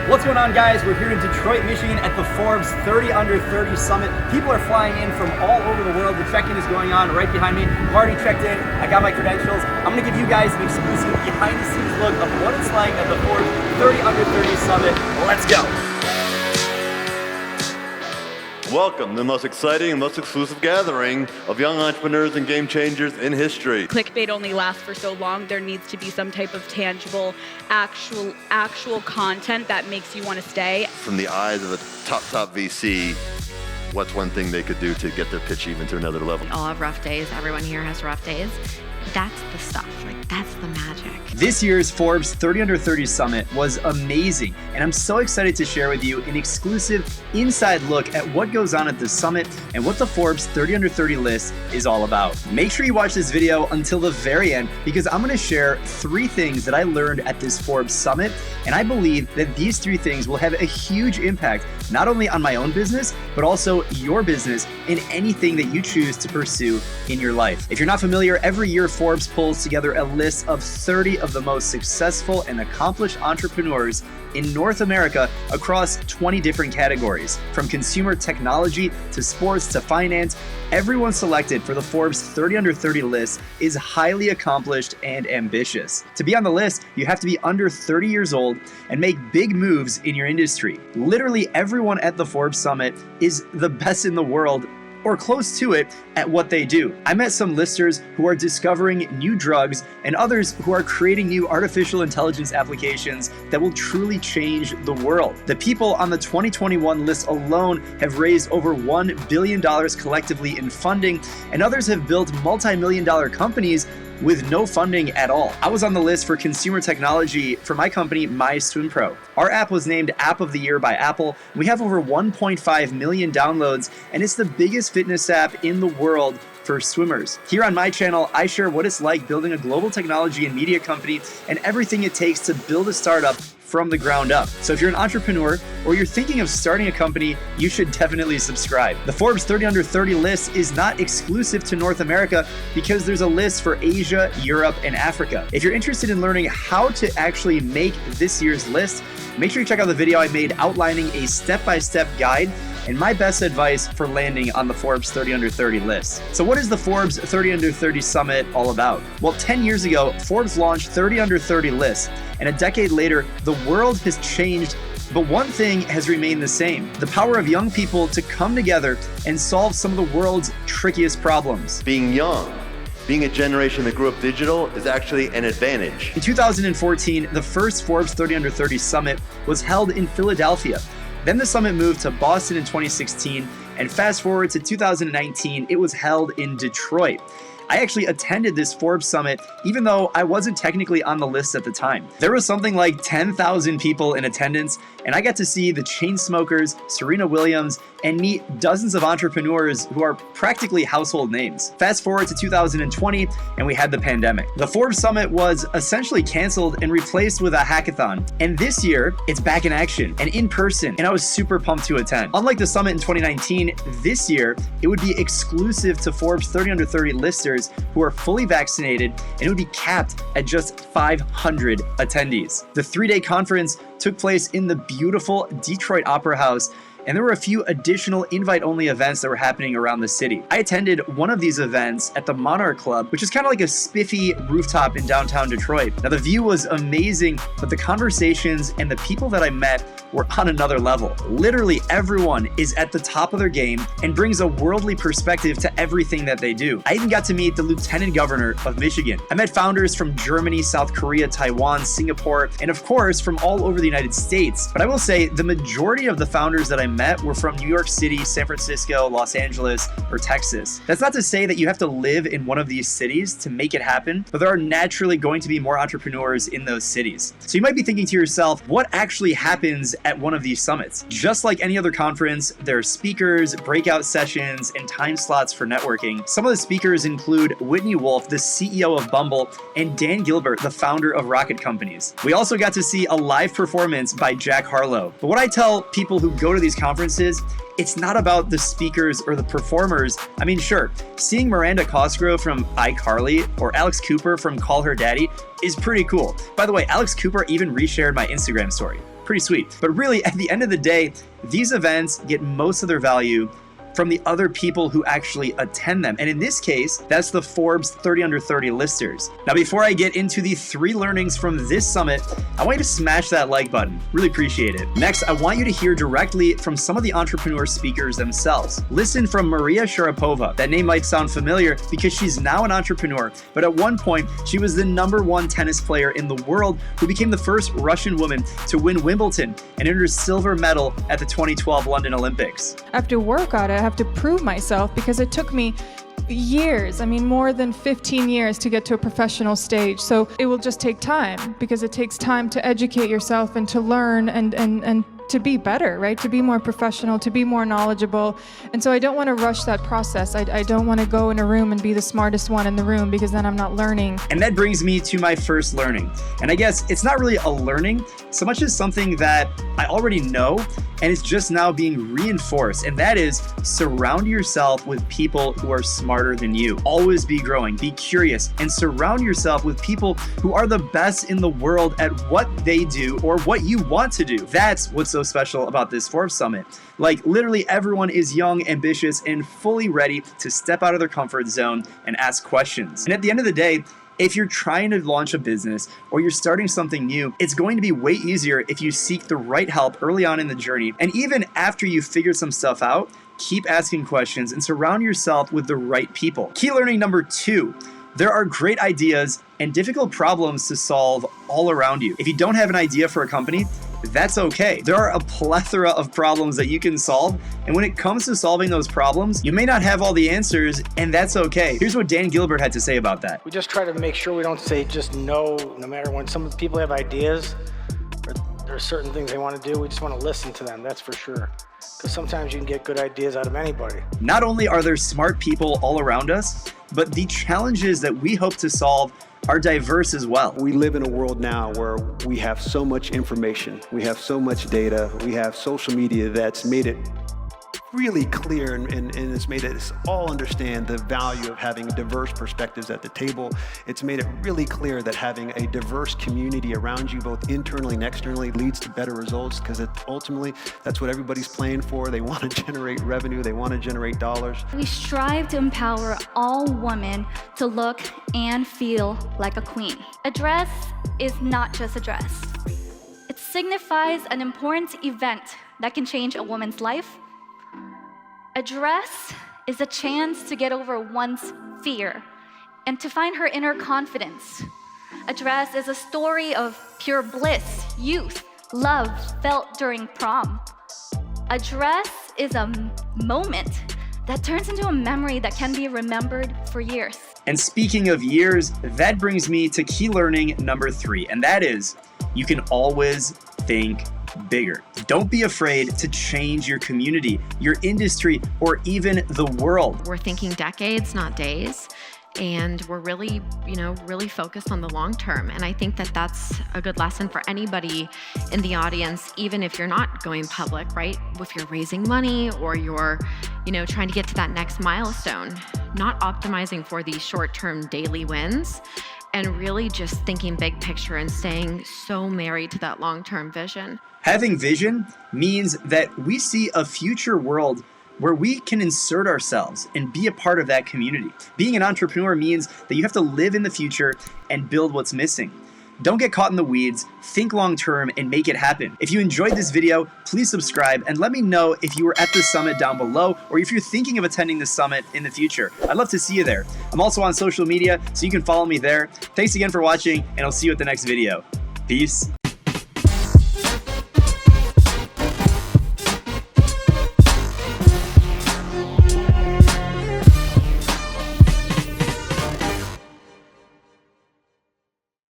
What's going on, guys? We're here in Detroit, Michigan at the Forbes 30 Under 30 Summit. People are flying in from all over the world. The check-in is going on right behind me. I'm already checked in. I got my credentials. I'm going to give you guys an exclusive behind-the-scenes look of what it's like at the Forbes 30 Under 30 Summit. Let's go. Welcome to the most exciting and most exclusive gathering of young entrepreneurs and game changers in history. Clickbait only lasts for so long. There needs to be some type of tangible, actual content that makes you want to stay. From the eyes of a top VC, what's one thing they could do to get their pitch even to another level? We all have rough days. Everyone here has rough days. That's the stuff. Like, that's the magic. This year's Forbes 30 Under 30 Summit was amazing, and I'm so excited to share with you an exclusive inside look at what goes on at the summit and what the Forbes 30 Under 30 list is all about. Make sure you watch this video until the very end, because I'm going to share 3 things that I learned at this Forbes Summit, and I believe that these 3 things will have a huge impact not only on my own business, but also your business and anything that you choose to pursue in your life. If you're not familiar, every year Forbes pulls together a list of 30 of the most successful and accomplished entrepreneurs in North America across 20 different categories. From consumer technology to sports to finance, everyone selected for the Forbes 30 Under 30 list is highly accomplished and ambitious. To be on the list, you have to be under 30 years old and make big moves in your industry. Literally everyone at the Forbes Summit is the best in the world or close to it at what they do. I met some listers who are discovering new drugs and others who are creating new artificial intelligence applications that will truly change the world. The people on the 2021 list alone have raised over $1 billion collectively in funding, and others have built multi-million-dollar companies with no funding at all. I was on the list for consumer technology for my company, My Swim Pro. Our app was named App of the Year by Apple. We have over 1.5 million downloads, and it's the biggest fitness app in the world for swimmers. Here on my channel, I share what it's like building a global technology and media company and everything it takes to build a startup from the ground up. So if you're an entrepreneur or you're thinking of starting a company, you should definitely subscribe. The Forbes 30 Under 30 list is not exclusive to North America because there's a list for Asia, Europe, and Africa. If you're interested in learning how to actually make this year's list, make sure you check out the video I made outlining a step-by-step guide and my best advice for landing on the Forbes 30 Under 30 list. So what is the Forbes 30 Under 30 Summit all about? Well, 10 years ago, Forbes launched 30 Under 30 lists, and a decade later, the world has changed, but one thing has remained the same: the power of young people to come together and solve some of the world's trickiest problems. Being young, being a generation that grew up digital is actually an advantage. In 2014, the first Forbes 30 Under 30 Summit was held in Philadelphia. Then the summit moved to Boston in 2016, and fast forward to 2019, it was held in Detroit. I actually attended this Forbes Summit even though I wasn't technically on the list at the time. There was something like 10,000 people in attendance, and I got to see the Chainsmokers, Serena Williams, and meet dozens of entrepreneurs who are practically household names. Fast forward to 2020, and we had the pandemic. The Forbes Summit was essentially canceled and replaced with a hackathon. And this year, it's back in action and in person, and I was super pumped to attend. Unlike the summit in 2019, this year, it would be exclusive to Forbes 30 Under 30 listers who are fully vaccinated, and it would be capped at just 500 attendees. The 3-day conference took place in the beautiful Detroit Opera House, and there were a few additional invite-only events that were happening around the city. I attended one of these events at the Monarch Club, which is kind of like a spiffy rooftop in downtown Detroit. Now, the view was amazing, but the conversations and the people that I met were on another level. Literally everyone is at the top of their game and brings a worldly perspective to everything that they do. I even got to meet the Lieutenant Governor of Michigan. I met founders from Germany, South Korea, Taiwan, Singapore, and of course from all over the United States. But I will say the majority of the founders that I met were from New York City, San Francisco, Los Angeles, or Texas. That's not to say that you have to live in one of these cities to make it happen, but there are naturally going to be more entrepreneurs in those cities. So you might be thinking to yourself, what actually happens at one of these summits? Just like any other conference, there are speakers, breakout sessions, and time slots for networking. Some of the speakers include Whitney Wolf, the CEO of Bumble, and Dan Gilbert, the founder of Rocket Companies. We also got to see a live performance by Jack Harlow. But what I tell people who go to these conferences, it's not about the speakers or the performers. I mean, sure, seeing Miranda Cosgrove from iCarly or Alex Cooper from Call Her Daddy is pretty cool. By the way, Alex Cooper even reshared my Instagram story. pretty sweet. But really, at the end of the day, these events get most of their value from the other people who actually attend them. And in this case, that's the Forbes 30 Under 30 listers. Now, before I get into the 3 learnings from this summit, I want you to smash that like button. Really appreciate it. Next, I want you to hear directly from some of the entrepreneur speakers themselves. Listen from Maria Sharapova. That name might sound familiar because she's now an entrepreneur, but at one point, she was the #1 tennis player in the world who became the first Russian woman to win Wimbledon and earned her silver medal at the 2012 London Olympics. I have to work on it. I have to prove myself because it took me years, more than 15 years to get to a professional stage. So it will just take time because it takes time to educate yourself and to learn and to be better, right? To be more professional, to be more knowledgeable. And so I don't want to rush that process. I don't want to go in a room and be the smartest one in the room because then I'm not learning. And that brings me to my first learning. And I guess it's not really a learning so much as something that I already know and it's just now being reinforced. And that is surround yourself with people who are smarter than you. Always be growing, be curious, and surround yourself with people who are the best in the world at what they do or what you want to do. That's what's so special about this Forbes Summit. Like literally everyone is young, ambitious, and fully ready to step out of their comfort zone and ask questions. And at the end of the day, if you're trying to launch a business or you're starting something new, it's going to be way easier if you seek the right help early on in the journey. And even after you've figured some stuff out, keep asking questions and surround yourself with the right people. Key learning number 2. There are great ideas and difficult problems to solve all around you. If you don't have an idea for a company, that's okay. There are a plethora of problems that you can solve, and when it comes to solving those problems, you may not have all the answers, and that's okay. Here's what Dan Gilbert had to say about that. We just try to make sure we don't say just no matter when some people have ideas or there are certain things they want to do, we just want to listen to them, that's for sure. Because sometimes you can get good ideas out of anybody. Not only are there smart people all around us, but the challenges that we hope to solve are diverse as well. We live in a world now where we have so much information, we have so much data, we have social media that's made it really clear and it's made us all understand the value of having diverse perspectives at the table. It's made it really clear that having a diverse community around you, both internally and externally, leads to better results because ultimately that's what everybody's playing for. They want to generate revenue, they want to generate dollars. We strive to empower all women to look and feel like a queen. A dress is not just a dress. It signifies an important event that can change a woman's life. A dress is a chance to get over one's fear and to find her inner confidence. A dress is a story of pure bliss, youth, love felt during prom. A dress is a moment that turns into a memory that can be remembered for years. And speaking of years, that brings me to key learning number 3, and that is you can always think bigger. Don't be afraid to change your community, your industry, or even the world. We're thinking decades, not days. And we're really, really focused on the long term. And I think that that's a good lesson for anybody in the audience, even if you're not going public, right? If you're raising money or you're, trying to get to that next milestone, not optimizing for these short-term daily wins and really just thinking big picture and staying so married to that long-term vision. Having vision means that we see a future world where we can insert ourselves and be a part of that community. Being an entrepreneur means that you have to live in the future and build what's missing. Don't get caught in the weeds, think long term, and make it happen. If you enjoyed this video, please subscribe and let me know if you were at the summit down below or if you're thinking of attending the summit in the future. I'd love to see you there. I'm also on social media, so you can follow me there. Thanks again for watching, and I'll see you at the next video. Peace.